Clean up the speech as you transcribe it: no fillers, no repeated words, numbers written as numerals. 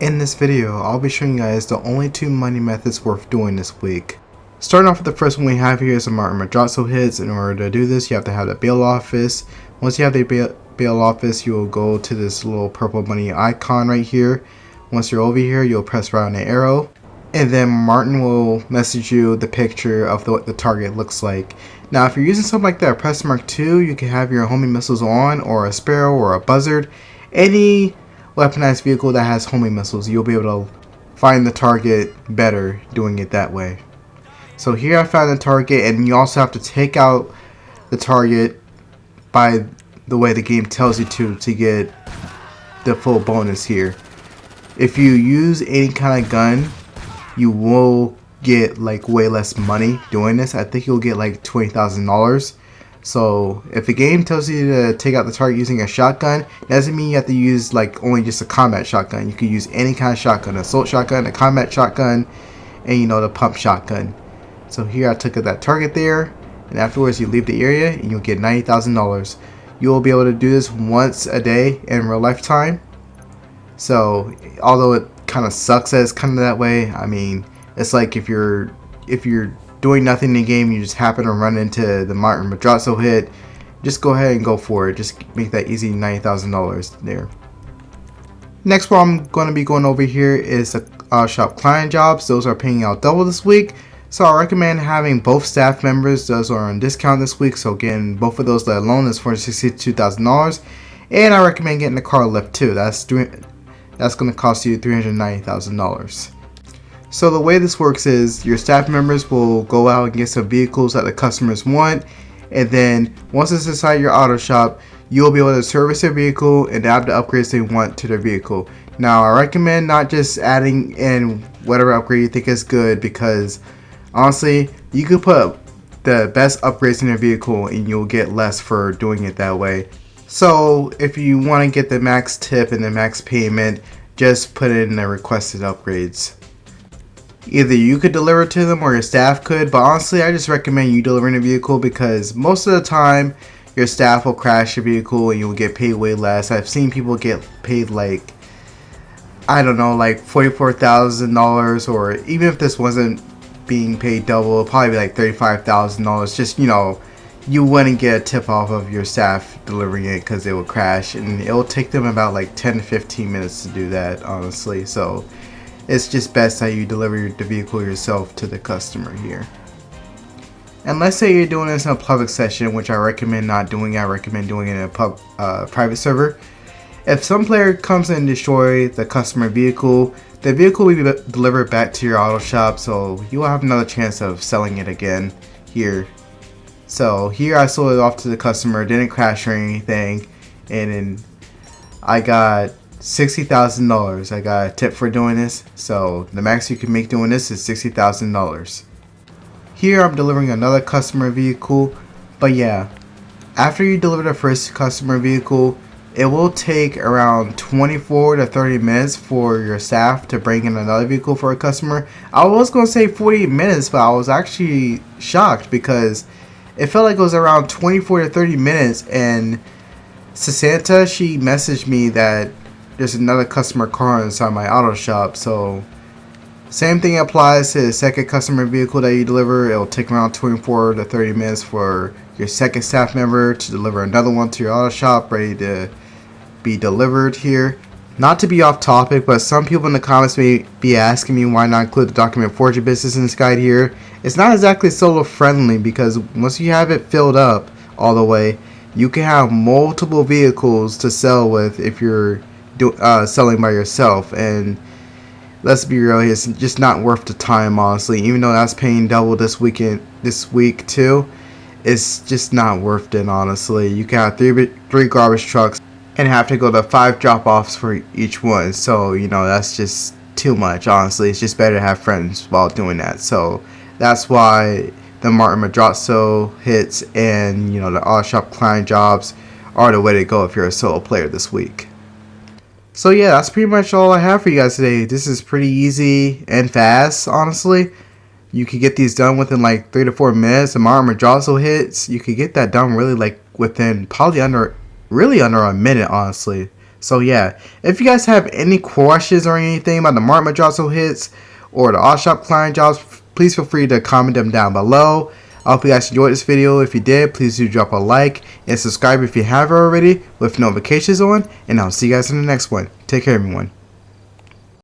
In this video, I'll be showing you guys the only two money methods worth doing this week. Starting off with the first one we have here is the Martin Madrazo hits. In order to do this, you have to have the bail office. Once you have the bail office, you will go to this little purple money icon right here. Once you're over here, you'll press right on the arrow. And then Martin will message you the picture of what the target looks like. Now, if you're using something like that, press Mark 2, you can have your homing missiles on, or a Sparrow, or a Buzzard. Any weaponized vehicle that has homing missiles, you'll be able to find the target better doing it that way. So here I found the target, and you also have to take out the target by the way the game tells you to get the full bonus here. If you use any kind of gun, you will get like way less money doing this. I think you'll get like $20,000. So if the game tells you to take out the target using a shotgun, it doesn't mean you have to use like only just a combat shotgun. You can use any kind of shotgun, an assault shotgun, a combat shotgun, and the pump shotgun. So here I took out that target there, and afterwards you leave the area and you'll get $90,000. You will be able to do this once a day in real life time. So although it kind of sucks that it's kind of that way, I mean, it's like if you're doing nothing in the game, you just happen to run into the Martin Madrazo hit, just go ahead and go for it. Just make that easy $90,000 there. Next one I'm going to be going over here is the shop client jobs. Those are paying out double this week. So I recommend having both staff members. Those are on discount this week. So again, both of those alone is $462,000. And I recommend getting the car lift too. That's going to cost you $390,000. So the way this works is your staff members will go out and get some vehicles that the customers want, and then once it's inside your auto shop, you'll be able to service their vehicle and add the upgrades they want to their vehicle. Now I recommend not just adding in whatever upgrade you think is good, because honestly you could put the best upgrades in your vehicle and you'll get less for doing it that way. So if you want to get the max tip and the max payment, just put in the requested upgrades. Either you could deliver to them or your staff could, but honestly I just recommend you delivering a vehicle, because most of the time your staff will crash your vehicle and you'll get paid way less. I've seen people get paid like, I don't know, like $44,000, or even if this wasn't being paid double, it'd probably be like $35,000. Just you wouldn't get a tip off of your staff delivering it because it will crash, and it will take them about like 10 to 15 minutes to do that, honestly. So it's just best that you deliver the vehicle yourself to the customer here. And let's say you're doing this in a public session, which I recommend not doing. I recommend doing it in a private server. If some player comes in and destroy the customer vehicle, the vehicle will be delivered back to your auto shop, so you will have another chance of selling it again here. So here I sold it off to the customer, didn't crash or anything, and then I got $60,000. I got a tip for doing this, so the max you can make doing this is $60,000. Here I'm delivering another customer vehicle, but yeah, after you deliver the first customer vehicle, it will take around 24 to 30 minutes for your staff to bring in another vehicle for a customer. I was going to say 40 minutes, but I was actually shocked because it felt like it was around 24 to 30 minutes, and Sasanta, she messaged me that there's another customer car inside my auto shop. So same thing applies to the second customer vehicle that you deliver. It'll take around 24 to 30 minutes for your second staff member to deliver another one to your auto shop ready to be delivered here. Not to be off topic, but some people in the comments may be asking me why not include the document forger business in this guide here. It's not exactly solo friendly, because once you have it filled up all the way, you can have multiple vehicles to sell with if you're selling by yourself, and let's be real, it's just not worth the time, honestly. Even though that's paying double this week too, it's just not worth it, honestly. You can have three garbage trucks and have to go to 5 drop-offs for each one, so that's just too much, honestly. It's just better to have friends while doing that. So that's why the Martin Madrazo hits and the auto shop client jobs are the way to go if you're a solo player this week. So yeah, that's pretty much all I have for you guys today. This is pretty easy and fast, honestly. You could get these done within like 3 to 4 minutes. The Martin Madrazo hits, you could get that done really like within probably under a minute, honestly. So yeah, if you guys have any questions or anything about the Martin Madrazo hits or the Oddshop client jobs, please feel free to comment them down below. I hope you guys enjoyed this video. If you did, please do drop a like and subscribe if you haven't already with notifications on. And I'll see you guys in the next one. Take care, everyone.